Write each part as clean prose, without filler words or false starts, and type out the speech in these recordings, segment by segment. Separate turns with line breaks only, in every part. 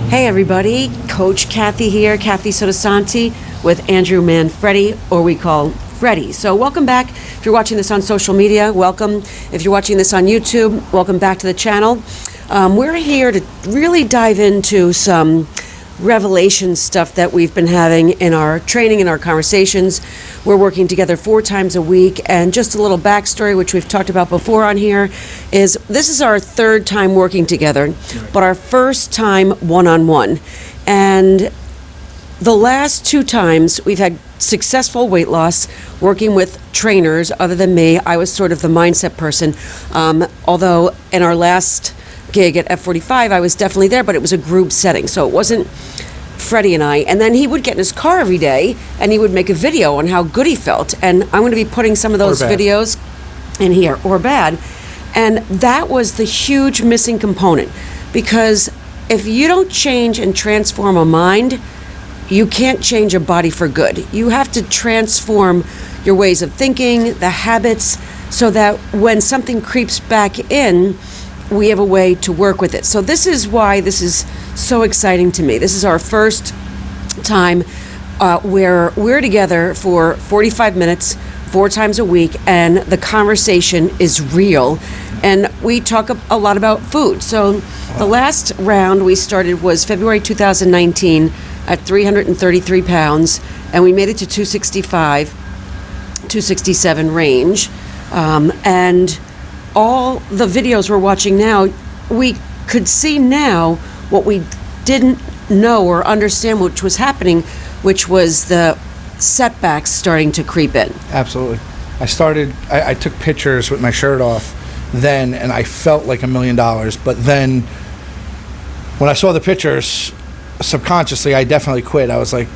Hey everybody, Coach Kathi here, Kathi Sottosanti with Andrew and Freddy, or we call Freddy. So welcome back. If you're watching this on social media, welcome. If you're watching this on YouTube, welcome back to the channel. We're here to really dive into some revelation stuff that we've been having in our training and our conversations. We're working together 4 times a week, and just a little backstory, which we've talked about before on here, is this is our 3rd time working together, but our first time one-on-one. And the last 2 times we've had successful weight loss working with trainers other than me. I was sort of the mindset person, although in our last gig at F45 I was definitely there, but it was a group setting, so it wasn't Freddie and I. And then he would get in his car every day and he would make a video on how good he felt, and I'm going to be putting some of those videos in here, or bad. And that was the huge missing component, because if you don't change and transform a mind, you can't change a body for good. You have to transform your ways of thinking, the habits, so that when something creeps back in, we have a way to work with it. So this is why this is so exciting to me. This is our first time where we're together for 45 minutes, 4 times a week, and the conversation is real. And we talk a lot about food. So the last round we started was February 2019 at 333 pounds, and we made it to 265, 267 range. And all the videos we're watching now, we could see now what we didn't know or understand, which was happening, which was the setbacks starting to creep in.
Absolutely. I took pictures with my shirt off then, and I felt like $1 million. But then when I saw the pictures, subconsciously, I definitely quit. I was like,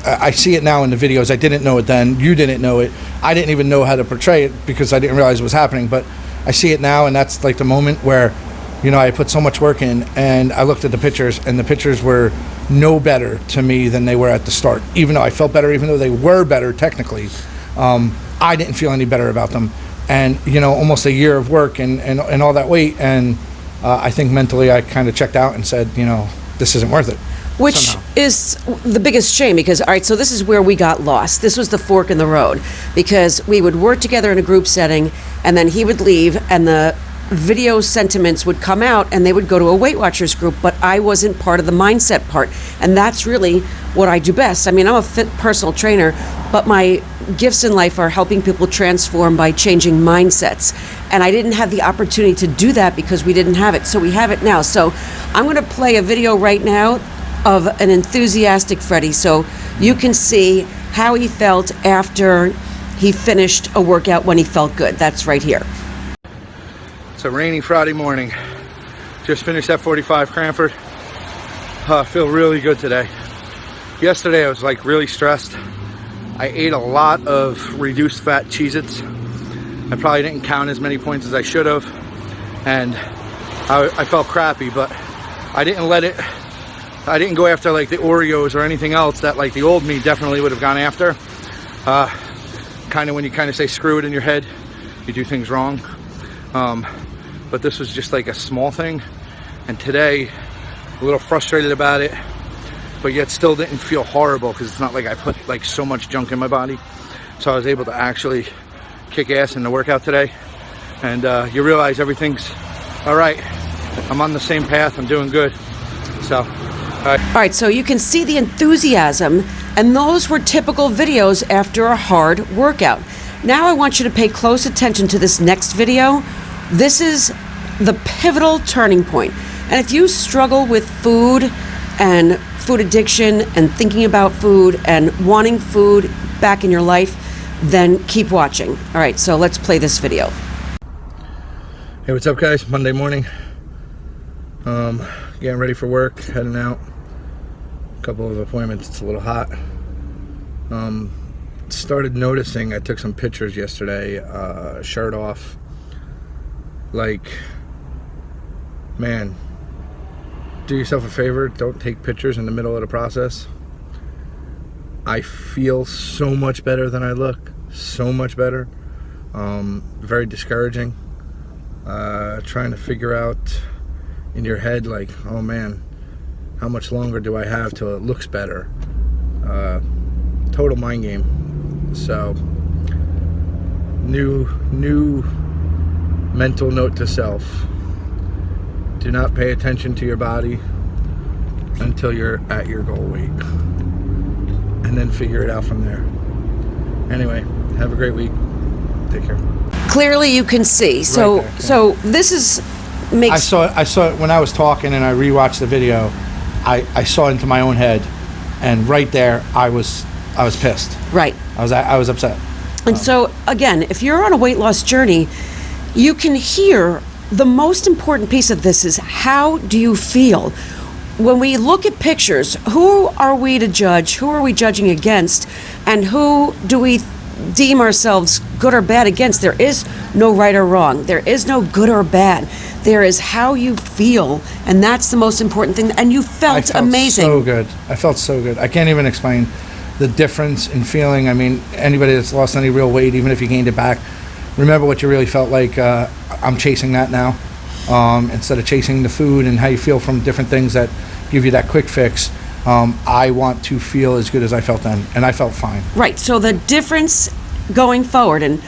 I see it now in the videos. I didn't know it then. You didn't know it. I didn't even know how to portray it because I didn't realize it was happening. But I see it now, and that's like the moment where, you know, I put so much work in, and I looked at the pictures, and the pictures were no better to me than they were at the start. Even though I felt better, even though they were better technically, I didn't feel any better about them. And, you know, almost a year of work and all that weight, and I think mentally I kind of checked out and said, you know, this isn't worth it.
Which
somehow
is the biggest shame, because, all right, so this is where we got lost. This was the fork in the road, because we would work together in a group setting, and then he would leave, and the video sentiments would come out, and they would go to a Weight Watchers group, but I wasn't part of the mindset part, and that's really what I do best. I mean, I'm a fit personal trainer, but my gifts in life are helping people transform by changing mindsets, and I didn't have the opportunity to do that because we didn't have it, so we have it now. So I'm going to play a video right now of an enthusiastic Freddy, so you can see how he felt after he finished a workout when he felt good. That's right here.
It's a rainy Friday morning. Just finished F45 Cranford. I feel really good today. Yesterday I was like really stressed. I ate a lot of reduced fat Cheez-Its. I probably didn't count as many points as I should have, and I felt crappy, but I didn't go after like the Oreos or anything else that like the old me definitely would have gone after. Kind of when you kind of say screw it in your head, you do things wrong. But this was just like a small thing, and today a little frustrated about it, but yet still didn't feel horrible because it's not like I put like so much junk in my body. So I was able to actually kick ass in the workout today, and you realize everything's all right. I'm on the same path. I'm doing good. So all
right, so you can see the enthusiasm, and those were typical videos after a hard workout. Now I want you to pay close attention to this next video. This is the pivotal turning point. And if you struggle with food and food addiction and thinking about food and wanting food back in your life, then keep watching. All right, so let's play this video.
Hey, what's up guys? Monday morning. Getting ready for work, heading out. A couple of appointments. It's a little hot. Started noticing, I took some pictures yesterday, shirt off. Like, man, do yourself a favor, don't take pictures in the middle of the process. I feel so much better than I look, so much better. Very discouraging. Trying to figure out in your head, like, oh man, How much longer do I have till it looks better? Total mind game. So, new mental note to self. Do not pay attention to your body until you're at your goal weight. And then figure it out from there. Anyway, have a great week. Take care.
Clearly you can see. So
Right there, yeah.
so this is makes
I saw it when I was talking and I rewatched the video. I saw into my own head, and right there I was pissed.
right.
I was upset.
And so, again, if you're on a weight loss journey, you can hear the most important piece of this is how do you feel? When we look at pictures, who are we to judge? Who are we judging against? And who do we deem ourselves good or bad against? There is no right or wrong. There is no good or bad. There is how you feel, and that's the most important thing. And you
I
felt
felt
amazing.
so good. I felt so good. I can't even explain the difference in feeling. I mean, anybody that's lost any real weight, even if you gained it back, remember what you really felt like. I'm chasing that now. Instead of chasing the food and how you feel from different things that give you that quick fix, I want to feel as good as I felt then, and I felt fine.
Right. So the difference going forward, and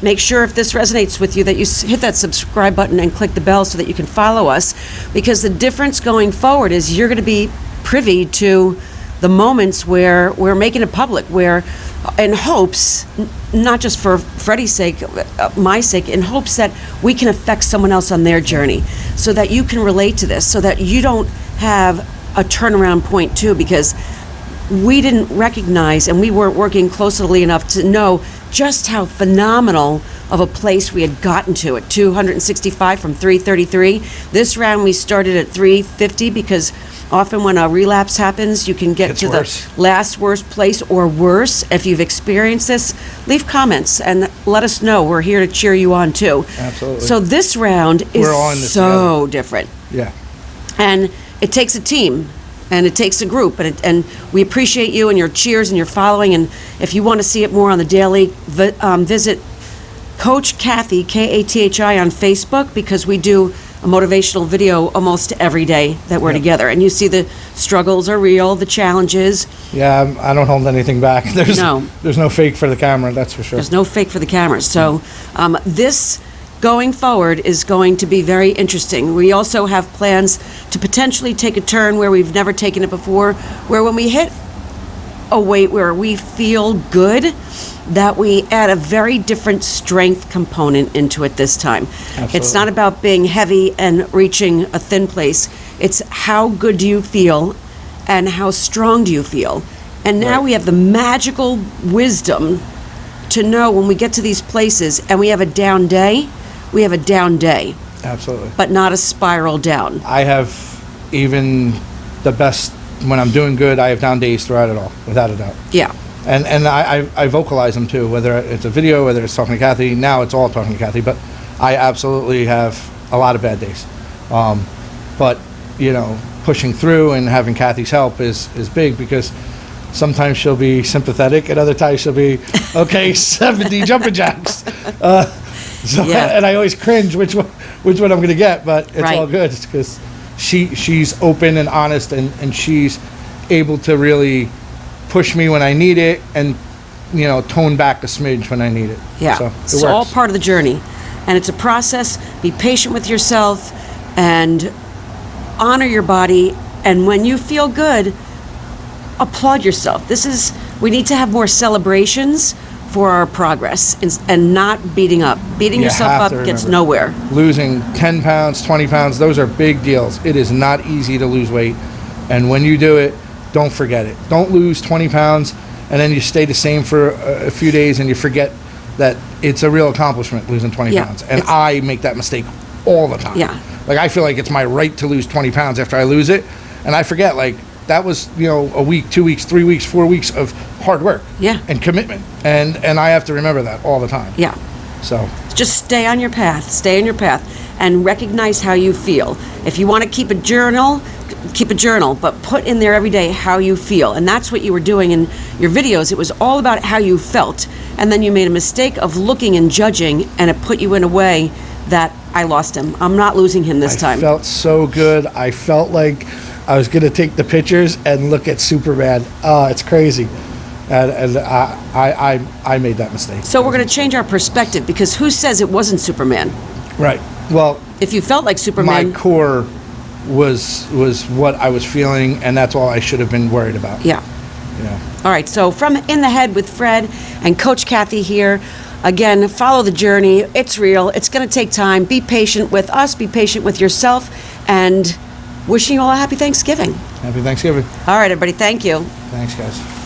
make sure if this resonates with you that you hit that subscribe button and click the bell so that you can follow us, because the difference going forward is you're going to be privy to the moments where we're making it public, where in hopes, not just for Freddie's sake, my sake, in hopes that we can affect someone else on their journey so that you can relate to this, so that you don't have a turnaround point too, because we didn't recognize and we weren't working closely enough to know just how phenomenal of a place we had gotten to at 265 from 333. This round we started at 350 because often when a relapse happens, you can get
It's
to
worse.
the last worst place or worse. If you've experienced this, leave comments and let us know. We're here to cheer you on too.
Absolutely.
So this round is
We're all in this
so different.
Yeah.
And it takes a team and it takes a group, and we appreciate you and your cheers and your following. And if you want to see it more on the daily, visit Coach Kathi, Kathi, on Facebook, because we do a motivational video almost every day that we're
Yep.
together, and you see the struggles are real, the challenges.
Yeah, I don't hold anything back. There's no fake for the camera, that's for sure.
There's no fake for the cameras. So this going forward is going to be very interesting. We also have plans to potentially take a turn where we've never taken it before, where when we hit a weight where we feel good, that we add a very different strength component into it this time.
Absolutely.
It's not about being heavy and reaching a thin place. It's how good do you feel and how strong do you feel. And now
Right.
we have the magical wisdom to know when we get to these places and we have a down day, we have a down day,
Absolutely.
but not a spiral down.
I have even the best, when I'm doing good, I have down days throughout it all, without a doubt.
Yeah.
And I vocalize them too, whether it's a video, whether it's talking to Kathi. Now it's all talking to Kathi, but I absolutely have a lot of bad days. But, you know, pushing through and having Kathy's help is big, because sometimes she'll be sympathetic and other times she'll be, okay, 70 jumping jacks.
Yeah.
And I always cringe which one I'm going to get, but it's
Right.
all good because she's open and honest, and she's able to really push me when I need it, and, you know, tone back a smidge when I need it.
Yeah,
So
it's
it
all
works.
part of the journey, and it's a process. Be patient with yourself and honor your body, and when you feel good, applaud yourself. We need to have more celebrations for our progress, and not beating up. Beating
You
yourself
have
up
to
gets
remember.
nowhere.
Losing 10 pounds, 20 pounds, those are big deals. It is not easy to lose weight, and when you do it, don't forget it. Don't lose 20 pounds and then you stay the same for a few days and you forget that it's a real accomplishment losing 20
Yeah,
pounds. And
it's-
I make that mistake all the time.
Yeah.
Like, I feel like it's my right to lose 20 pounds after I lose it, and I forget, like, that was, you know, a week, 2 weeks, 3 weeks, 4 weeks of hard work.
Yeah.
And commitment. And I have to remember that all the time.
Yeah.
So,
Just stay on your path, and recognize how you feel. If you want to keep a journal, but put in there every day how you feel. And that's what you were doing in your videos. It was all about how you felt. And then you made a mistake of looking and judging, and it put you in a way that I lost him. I'm not losing him this time.
I felt so good. I felt like
I was gonna take the pictures and look at Superman. It's crazy, and I made that mistake.
So we're going to change our perspective, because who says it wasn't Superman?
Right. Well,
If you felt like Superman,
my core was what I was feeling, and that's all I should have been worried about.
yeah.
You know.
All right, so from In the Head with Fred and Coach Kathi here. Again, follow the journey. It's real. It's going to take time. Be patient with us. Be patient with yourself. And wishing you all a happy Thanksgiving.
Happy Thanksgiving.
All right, everybody. Thank you.
Thanks, guys.